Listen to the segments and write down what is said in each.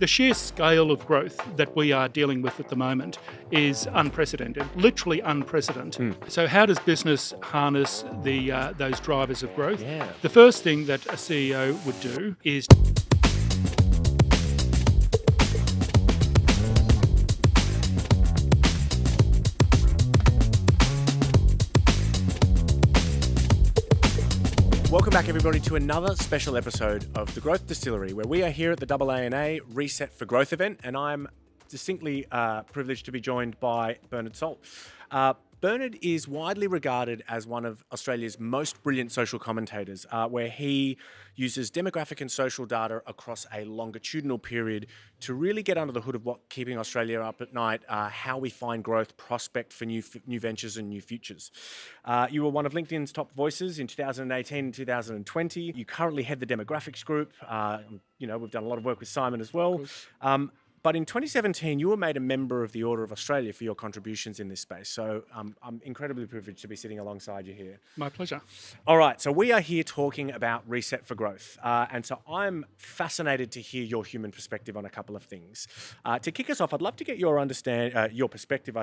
The sheer scale of growth that we are dealing with at the moment is unprecedented, literally unprecedented. So how does business harness those drivers of growth? Yeah. The first thing that a CEO would do is Welcome back, everybody, to another special episode of the Growth Distillery, where we are here at the AANA Reset for Growth event, and I'm distinctly privileged to be joined by Bernard Salt. Bernard is widely regarded as one of Australia's most brilliant social commentators, where he uses demographic and social data across a longitudinal period to really get under the hood of what keeping Australia up at night, how we find growth, prospect for new ventures and new futures. You were one of LinkedIn's top voices in 2018 and 2020. You currently head the demographics group. We've done a lot of work with Simon as well. But in 2017, you were made a member of the Order of Australia for your contributions in this space. So I'm incredibly privileged to be sitting alongside you here. my pleasure. All right, so we are here talking about Reset for Growth. And so I'm fascinated to hear your human perspective on a couple of things. To kick us off, I'd love to get your perspective,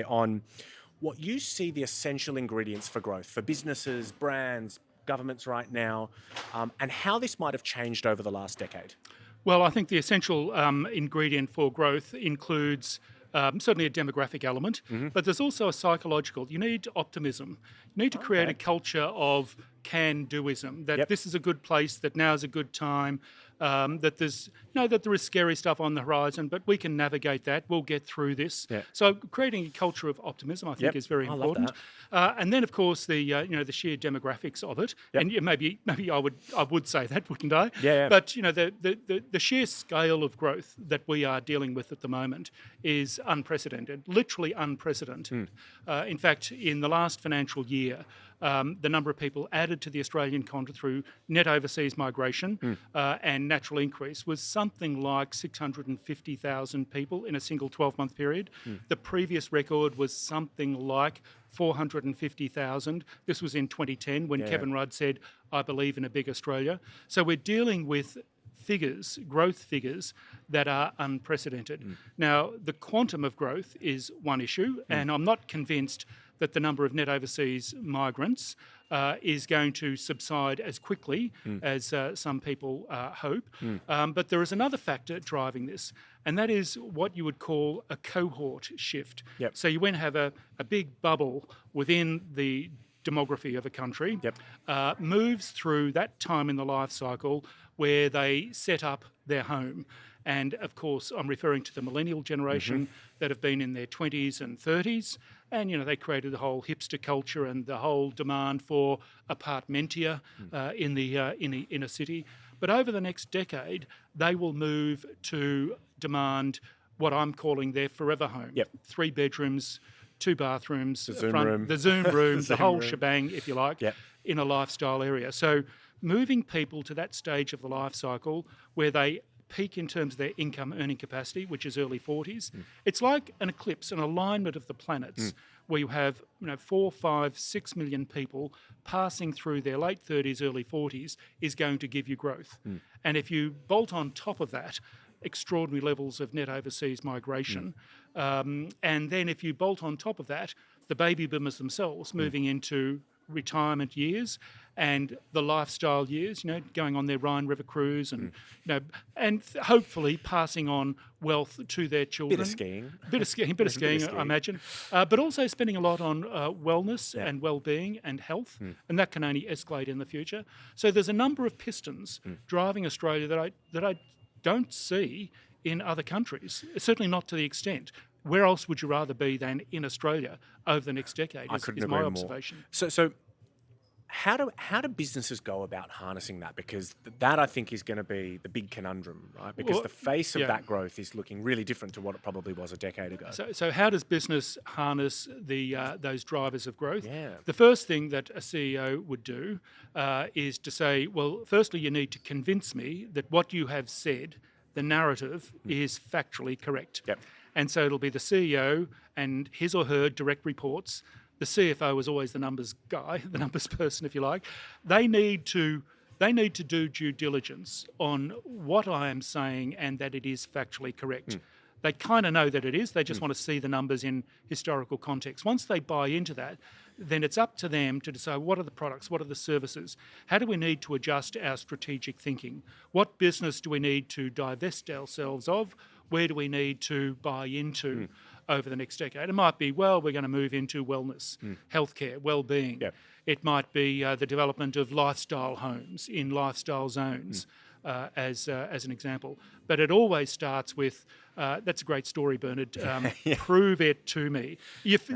on what you see the essential ingredients for growth for businesses, brands, governments right now, and how this might have changed over the last decade. Well, I think the essential ingredient for growth includes certainly a demographic element, but there's also a psychological. You need optimism. You need to create a culture of can-doism, that this is a good place, that now is a good time, that there is scary stuff on the horizon, but we can navigate that. We'll get through this. Yeah. So creating a culture of optimism, I think, is very important. And then, of course, the sheer demographics of it. Yep. And maybe I would say that, wouldn't I? Yeah. But the sheer scale of growth that we are dealing with at the moment is unprecedented, literally unprecedented. In fact, in the last financial year, the number of people added to the Australian continent through net overseas migration and natural increase was something like 650,000 people in a single 12-month period. The previous record was something like 450,000. This was in 2010 when Kevin Rudd said, "I believe in a big Australia." So we're dealing with growth figures that are unprecedented. Now, the quantum of growth is one issue, and I'm not convinced that the number of net overseas migrants is going to subside as quickly as some people hope. But there is another factor driving this, and that is what you would call a cohort shift. Yep. So you went have a big bubble within the demography of a country, moves through that time in the life cycle where they set up their home. And of course, I'm referring to the millennial generation that have been in their 20s and 30s. And, they created the whole hipster culture and the whole demand for apartmentia in the inner city. But over the next decade, they will move to demand what I'm calling their forever home. Yep. 3 bedrooms, 2 bathrooms, the Zoom room, the whole shebang, if you like, in a lifestyle area. So moving people to that stage of the life cycle where they peak in terms of their income earning capacity, which is early 40s. It's like an eclipse, an alignment of the planets, where you have 4, 5, 6 million people passing through their late 30s, early 40s is going to give you growth. And if you bolt on top of that extraordinary levels of net overseas migration, and then if you bolt on top of that the baby boomers themselves moving into retirement years and the lifestyle years, going on their Rhine River cruise and and hopefully passing on wealth to their children. Bit of skiing, I imagine. But also spending a lot on wellness and well-being and health, and that can only escalate in the future. So there's a number of pistons driving Australia that I don't see in other countries. Certainly not to the extent. Where else would you rather be than in Australia over the next decade? Is my observation. More. So how do businesses go about harnessing that? Because that, I think, is going to be the big conundrum, right? Because the face of that growth is looking really different to what it probably was a decade ago. So how does business harness those drivers of growth? Yeah. The first thing that a CEO would do is to say, well, firstly, you need to convince me that what you have said, the narrative, is factually correct. Yep. And so it'll be the CEO and his or her direct reports. The CFO is always the numbers guy, the numbers person, if you like. They need to they need to do due diligence on what I am saying and that it is factually correct. They kind of know that it is. They just want to see the numbers in historical context. Once they buy into that, then it's up to them to decide what are the products, what are the services, how do we need to adjust our strategic thinking, what business do we need to divest ourselves of, where do we need to buy into over the next decade. It might be, well, we're going to move into wellness, healthcare, well-being. Yep. It might be the development of lifestyle homes in lifestyle zones. As an example. But it always starts with, that's a great story, Bernard, prove it to me.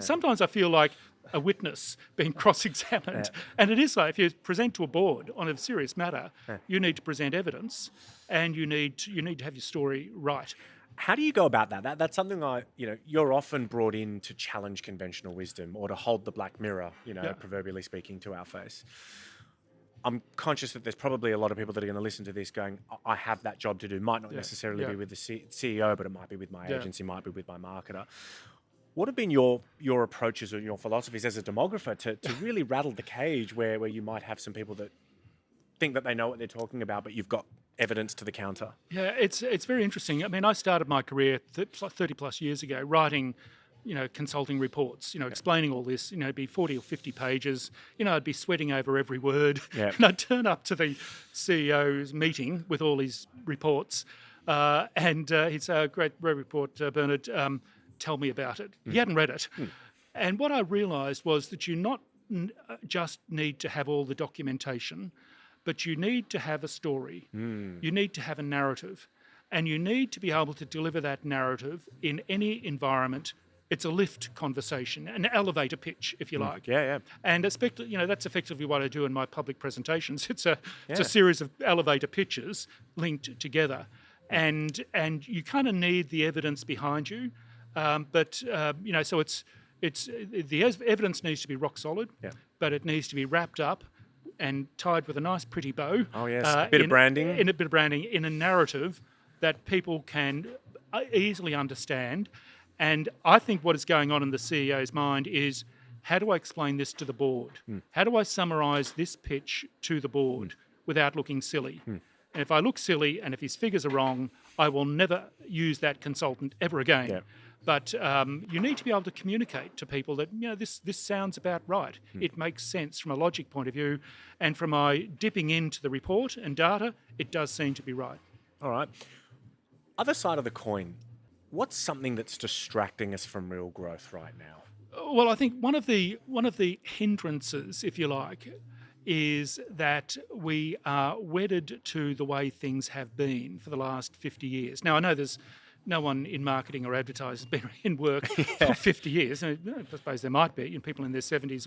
Sometimes I feel like a witness being cross-examined. And it is like, if you present to a board on a serious matter, you need to present evidence and you need to have your story right. How do you go about that? That's something you're often brought in to challenge conventional wisdom or to hold the black mirror, proverbially speaking, to our face. I'm conscious that there's probably a lot of people that are going to listen to this going, I have that job to do. Might not necessarily be with the CEO, but it might be with my agency, might be with my marketer. What have been your approaches or your philosophies as a demographer to really rattle the cage where you might have some people that think that they know what they're talking about, but you've got evidence to the counter? Yeah, it's very interesting. I mean, I started my career 30 plus years ago writing consulting reports, explaining all this, it'd be 40 or 50 pages, I'd be sweating over every word. Yep. And I'd turn up to the CEO's meeting with all his reports and he'd say, oh, great report, Bernard, tell me about it. He hadn't read it. And what I realised was that you not just need to have all the documentation, but you need to have a story. You need to have a narrative. And you need to be able to deliver that narrative in any environment. It's a lift conversation, an elevator pitch, if you like. Yeah. And that's effectively what I do in my public presentations. It's a series of elevator pitches linked together, and you kind of need the evidence behind you, so it's the evidence needs to be rock solid, but it needs to be wrapped up and tied with a nice, pretty bow. Oh yes, a bit of branding. In a bit of branding, in a narrative that people can easily understand. And I think what is going on in the CEO's mind is, how do I explain this to the board? How do I summarise this pitch to the board without looking silly? And if I look silly and if his figures are wrong, I will never use that consultant ever again. Yep. But you need to be able to communicate to people that, this sounds about right. It makes sense from a logic point of view. And from my dipping into the report and data, it does seem to be right. All right. Other side of the coin, what's something that's distracting us from real growth right now? Well, I think one of the hindrances, if you like, is that we are wedded to the way things have been for the last 50 years. Now, I know there's no one in marketing or advertising has been in work for 50 years. I suppose there might be, people in their 70s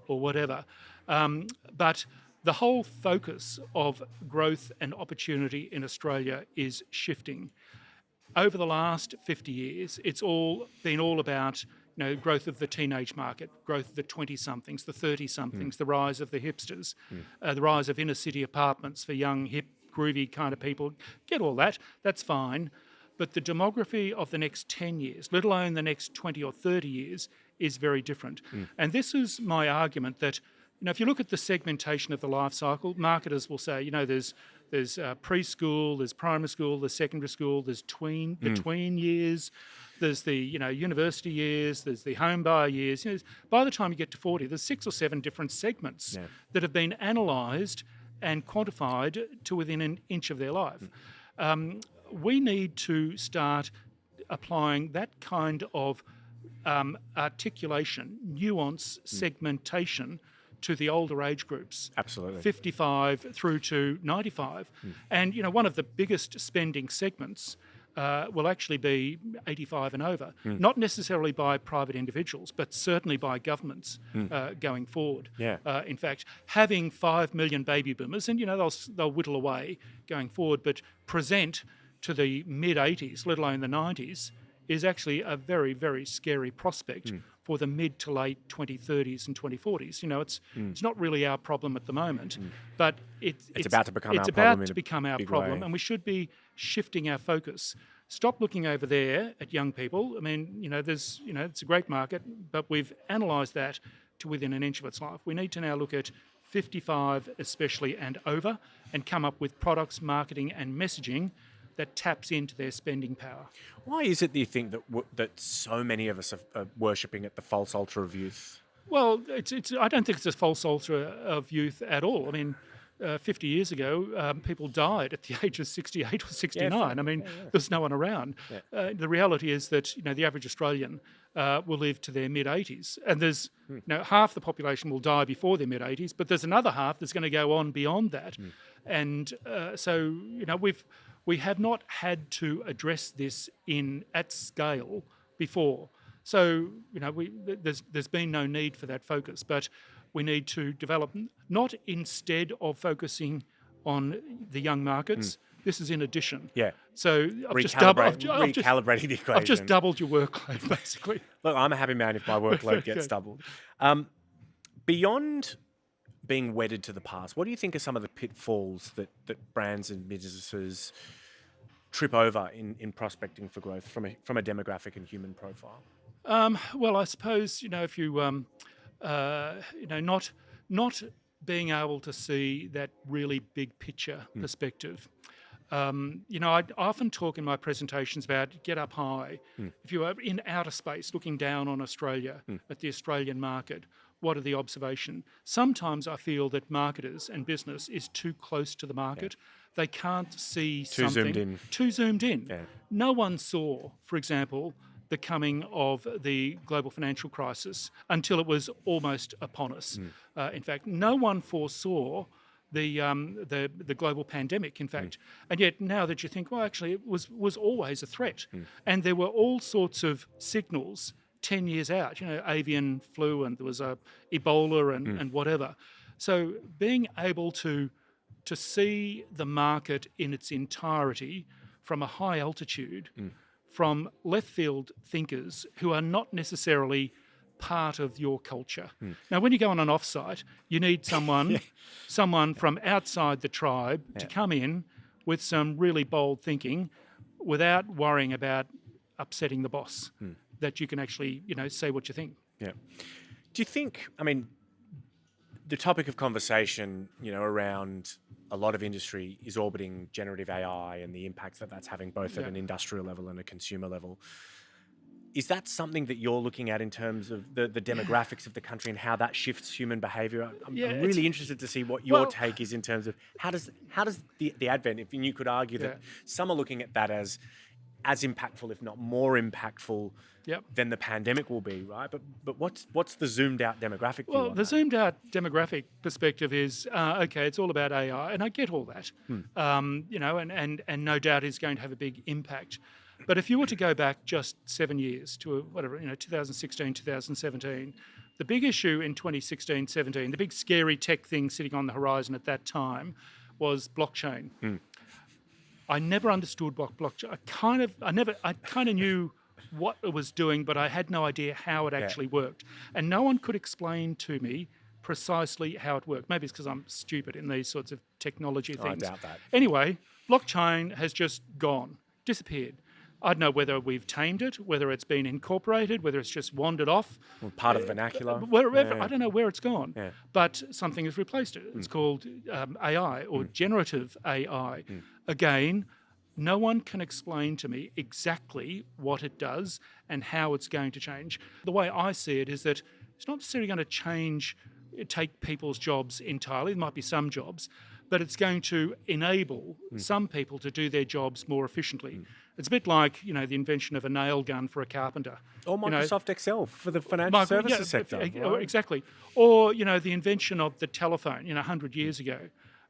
or whatever. But the whole focus of growth and opportunity in Australia is shifting. Over the last 50 years, it's been all about growth of the teenage market, growth of the 20-somethings, the 30-somethings, the rise of the hipsters, the rise of inner-city apartments for young, hip, groovy kind of people. Get all that, that's fine. But the demography of the next 10 years, let alone the next 20 or 30 years, is very different. And this is my argument that, if you look at the segmentation of the life cycle, marketers will say, there's preschool, there's primary school, there's secondary school, there's the tween years, there's the university years, there's the home buyer years. By the time you get to 40, there's 6 or 7 different segments that have been analysed and quantified to within an inch of their life. We need to start applying that kind of articulation, nuance, segmentation to the older age groups. Absolutely. 55 through to 95. And, one of the biggest spending segments will actually be 85 and over. Not necessarily by private individuals, but certainly by governments going forward. In fact, having 5 million baby boomers, and, they'll whittle away going forward, but present to the mid-80s, let alone the 90s, is actually a very, very scary prospect for the mid to late 2030s and 2040s. It's not really our problem at the moment, but it's about to become our problem, and we should be shifting our focus. Stop looking over there at young people. I mean, it's a great market, but we've analysed that to within an inch of its life. We need to now look at 55 especially and over, and come up with products, marketing and messaging that taps into their spending power. Why is it, do you think, that so many of us are worshipping at the false altar of youth? Well, I don't think it's a false altar of youth at all. I mean, 50 years ago, people died at the age of 68 or 69. I mean, there's no one around. Yeah. The reality is that the average Australian will live to their mid-80s, and there's half the population will die before their mid-80s, but there's another half that's going to go on beyond that, and so we have not had to address this at scale before. So, there's been no need for that focus, but we need to develop, not instead of focusing on the young markets. This is in addition. Yeah. So recalibrating the equation. I've just doubled your workload, basically. Look, I'm a happy man if my workload gets doubled. Beyond being wedded to the past, what do you think are some of the pitfalls that brands and businesses trip over in prospecting for growth from a demographic and human profile? Well, I suppose if you not being able to see that really big picture perspective. I often talk in my presentations about get up high. If you are in outer space looking down on Australia at the Australian market, what are the observation? Sometimes I feel that marketers and business is too close to the market. They can't see something. Too zoomed in. Yeah. No one saw, for example, the coming of the global financial crisis until it was almost upon us. In fact, no one foresaw the global pandemic, in fact. And yet now that you think, well, actually, it was always a threat. And there were all sorts of signals 10 years out, avian flu, and there was Ebola and whatever. So being able to see the market in its entirety from a high altitude, from left field thinkers who are not necessarily part of your culture. Now, when you go on an offsite, you need someone from outside the tribe to come in with some really bold thinking without worrying about upsetting the boss, that you can actually, say what you think. Yeah. Do you think, the topic of conversation, around a lot of industry is orbiting generative AI and the impacts that that's having both at an industrial level and a consumer level. Is that something that you're looking at in terms of the demographics of the country and how that shifts human behaviour? I'm really interested to see what your take is in terms of how does the advent, if you could argue that some are looking at that as impactful, if not more impactful, than the pandemic will be, right? But what's the zoomed out demographic view? Well, the zoomed out demographic perspective is it's all about AI, and I get all that, and no doubt is going to have a big impact. But if you were to go back just 7 years to 2016, 2017, the big issue in 2016, 17, the big scary tech thing sitting on the horizon at that time was blockchain. I never understood what blockchain. I kind of knew what it was doing, but I had no idea how it actually worked, and no one could explain to me precisely how it worked. Maybe it's because I'm stupid in these sorts of technology things. I doubt that. Anyway, blockchain has just gone, disappeared. I don't know whether we've tamed it, whether it's been incorporated, whether it's just wandered off. Well, part of the vernacular. Wherever, I don't know where it's gone, but something has replaced it. It's called AI or generative AI. Again, no one can explain to me exactly what it does and how it's going to change. The way I see it is that it's not necessarily going to take people's jobs entirely. There might be some jobs, but it's going to enable some people to do their jobs more efficiently. It's a bit like, the invention of a nail gun for a carpenter. Or Microsoft Excel for the financial services sector. Right? Exactly. Or, the invention of the telephone, 100 years ago.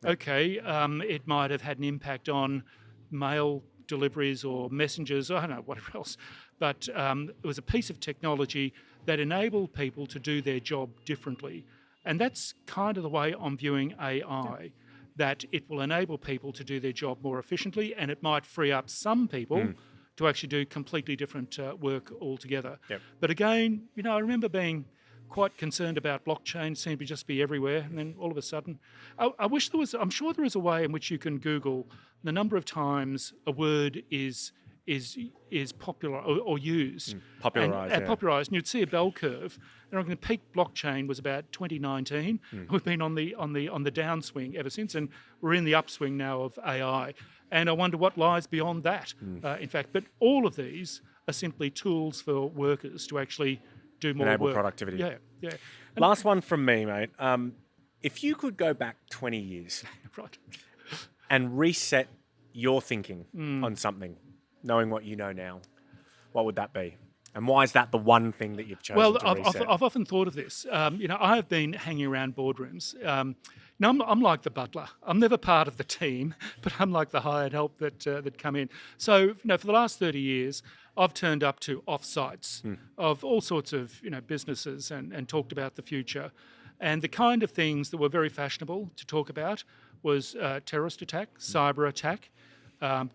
Okay, it might have had an impact on mail deliveries or messengers, I don't know, whatever else. But it was a piece of technology that enabled people to do their job differently. And that's kind of the way I'm viewing AI, that it will enable people to do their job more efficiently, and it might free up some people to actually do completely different work altogether. But again, I remember being quite concerned about blockchain. It seemed to just be everywhere, and then all of a sudden, I'm sure there is a way in which you can Google the number of times a word is is popular or used. Popularised, And yeah. popularised. And you'd see a bell curve. And I reckon the peak blockchain was about 2019. We've been on the downswing ever since, and we're in the upswing now of AI. And I wonder what lies beyond that, in fact. But all of these are simply tools for workers to actually do more Enable work. productivity. Yeah, yeah. And Last one from me, mate. If you could go back 20 years right. and reset your thinking on something, knowing what you know now, what would that be? And why is that the one thing that you've chosen to reset? I've often thought of this. I have been hanging around boardrooms. Now, I'm like the butler. I'm never part of the team, but I'm like the hired help that come in. So, for the last 30 years, I've turned up to off-sites of all sorts of, businesses and talked about the future. And the kind of things that were very fashionable to talk about was terrorist attack, cyber attack,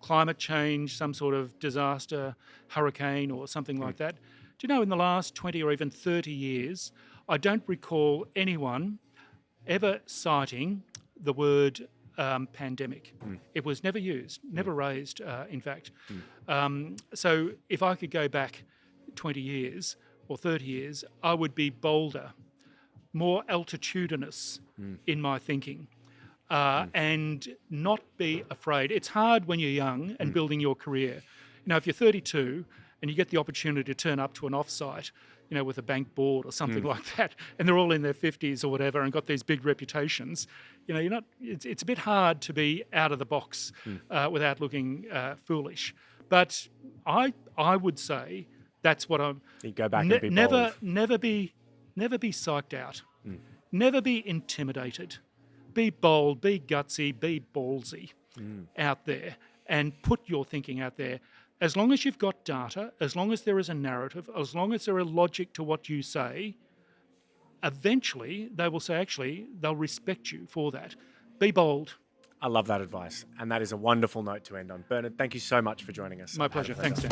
climate change, some sort of disaster, hurricane or something like that. Do you know, in the last 20 or even 30 years, I don't recall anyone ever citing the word pandemic. It was never used, never raised, in fact. So if I could go back 20 years or 30 years, I would be bolder, more altitudinous in my thinking. And not be afraid. It's hard when you're young and building your career. If you're 32 and you get the opportunity to turn up to an off-site, with a bank board or something like that, and they're all in their 50s or whatever and got these big reputations, you're not. It's a bit hard to be out of the box without looking foolish. But I would say that's what I'm. You go back and be bold. Never be psyched out. Never be intimidated. Be bold, be gutsy, be ballsy out there and put your thinking out there. As long as you've got data, as long as there is a narrative, as long as there is logic to what you say, eventually they will say, actually, they'll respect you for that. Be bold. I love that advice. And that is a wonderful note to end on. Bernard, thank you so much for joining us. My pleasure. Thanks, Dan.